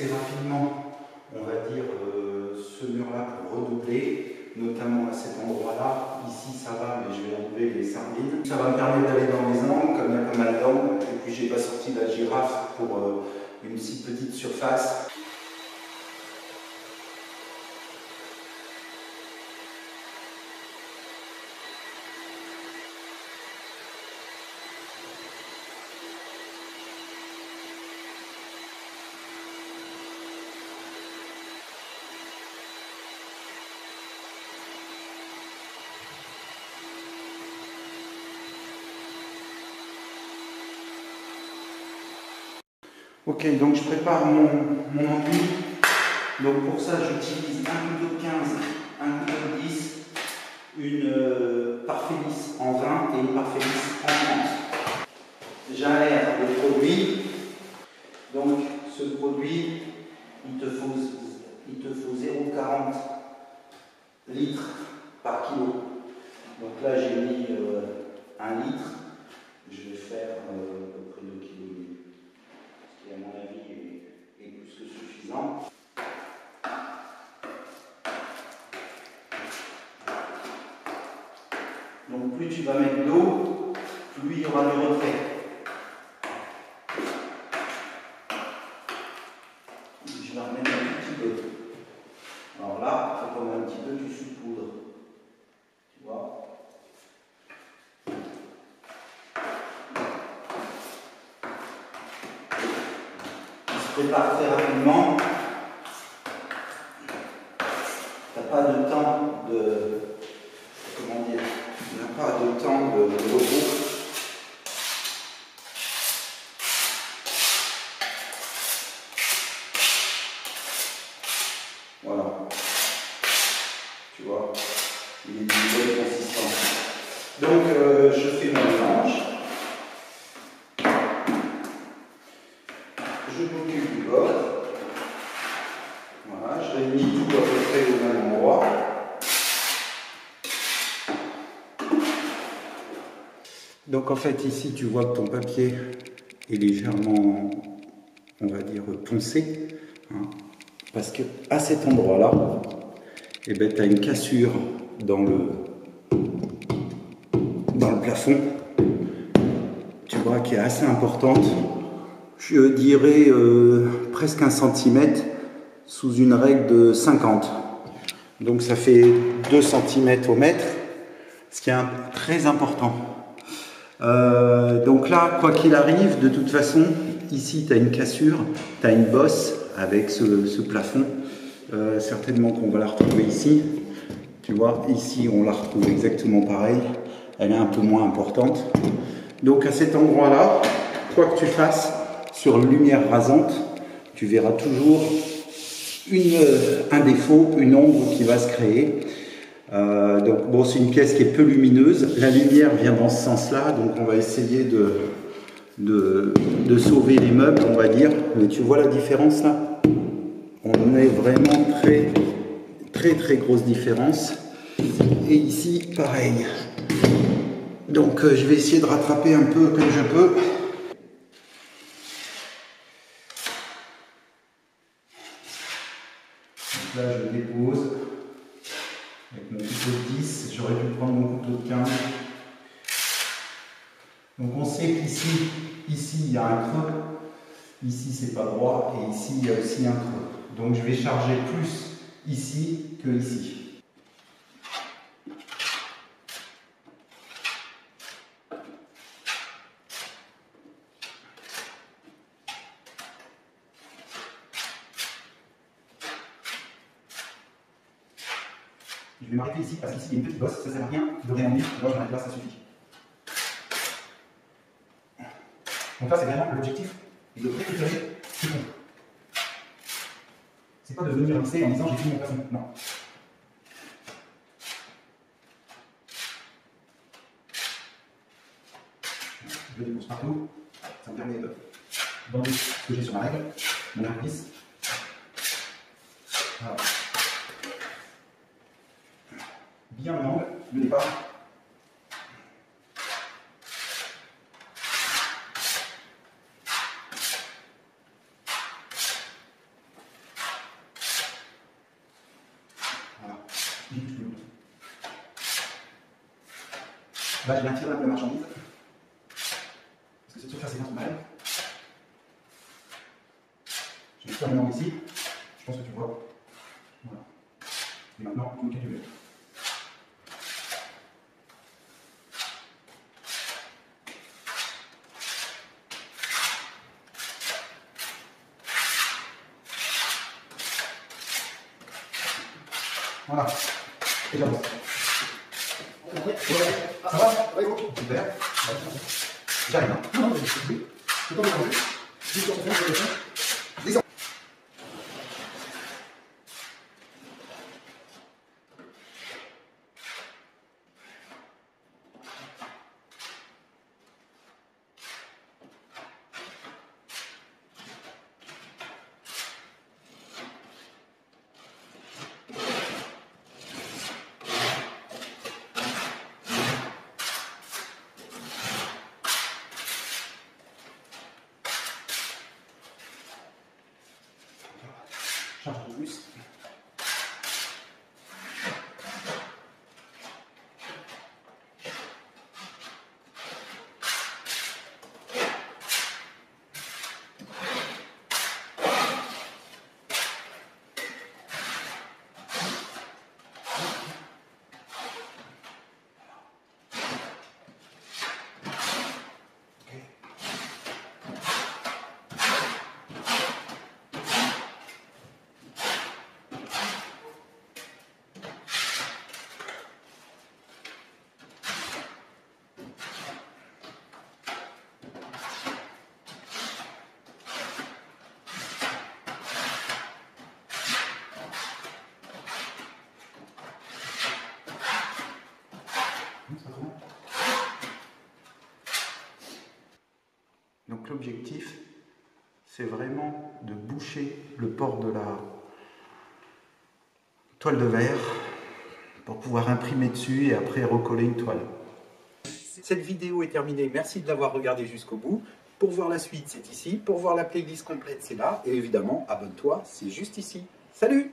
pousser rapidement, on va dire, ce mur-là pour redoubler, notamment à cet endroit-là. Ici, ça va, mais je vais enlever les sardines. Ça va me permettre d'aller dans les angles, comme il y a pas mal d'angles. Et puis, j'ai pas sorti la girafe pour une si petite surface. Ok, donc je prépare mon enduit. Donc pour ça, j'utilise un couteau de 15, un couteau de 10, une parfait lisse en 20 et une parfait lisse en 30. J'aère le produit. Donc ce produit, il te faut 0,40 litres par kilo. Donc là, j'ai mis 1 litre. Je vais faire à peu près 2,5 kg. Ce qui, à mon avis, est plus que suffisant. Donc plus tu vas mettre d'eau, plus il y aura de retrait. Je vais remettre un tout petit peu. Alors là, il faut qu'on ait un petit peu du saupoudre. Tu vois? Il se prépare très rapidement. Tu n'as pas de temps de... Comment dire? Tu n'as pas de temps de repos. Voilà. Tu vois, il est d'une bonne consistance. Donc, je fais mon mélange. Je m'occupe du bord. Voilà, je réunis tout à peu près au même endroit. Donc, en fait, ici, tu vois que ton papier est légèrement, on va dire, poncé. Hein, parce que à cet endroit-là, eh ben, tu as une cassure dans le plafond, tu vois, qui est assez importante. Je dirais presque 1 centimètre sous une règle de 50. Donc ça fait 2 cm au mètre, ce qui est très important. Donc là, quoi qu'il arrive, de toute façon, ici tu as une cassure, tu as une bosse avec ce plafond. Certainement qu'on va la retrouver ici. Tu vois, ici on la retrouve exactement pareil. Elle est un peu moins importante. Donc à cet endroit-là, quoi que tu fasses, sur lumière rasante, tu verras toujours un défaut, une ombre qui va se créer. Donc bon, c'est une pièce qui est peu lumineuse. La lumière vient dans ce sens-là, donc on va essayer de sauver les meubles, on va dire. Mais tu vois la différence là? On est vraiment très grosse différence. Et ici, pareil. Donc je vais essayer de rattraper un peu comme je peux. Donc là, je dépose avec mon couteau de 10. J'aurais dû prendre mon couteau de 15. Donc on sait qu'ici, il y a un creux. Ici, c'est pas droit. Et ici, il y a aussi un creux. Donc je vais charger plus ici que ici. Je vais m'arrêter ici parce qu'ici il y a une petite bosse, ça ne sert à rien de réaligner. Moi je m'arrête là, ça suffit. Donc là c'est vraiment l'objectif de récupérer ce fond. C'est pas de venir lisser en disant j'ai fini mon plafond. Non. Je dépose partout. Ça me permet de bander ce que j'ai sur ma règle, mon air glisse. Voilà. Bien en angle, le départ. Là, je viens tirer un peu la marchandise. Parce que cette surface est bien trop mal. Je vais faire un angle ici. Je pense que tu vois. Voilà. Et maintenant, tu me calcules. Voilà. Et j'avance. Ça va? Ouais, bon. Super. J'arrive. Non, non, je peux pas me ranger. Charge un peu plus. Donc l'objectif, c'est vraiment de boucher le port de la toile de verre pour pouvoir imprimer dessus et après recoller une toile. Cette vidéo est terminée, merci de l'avoir regardée jusqu'au bout. Pour voir la suite, c'est ici. Pour voir la playlist complète, c'est là. Et évidemment, abonne-toi, c'est juste ici. Salut!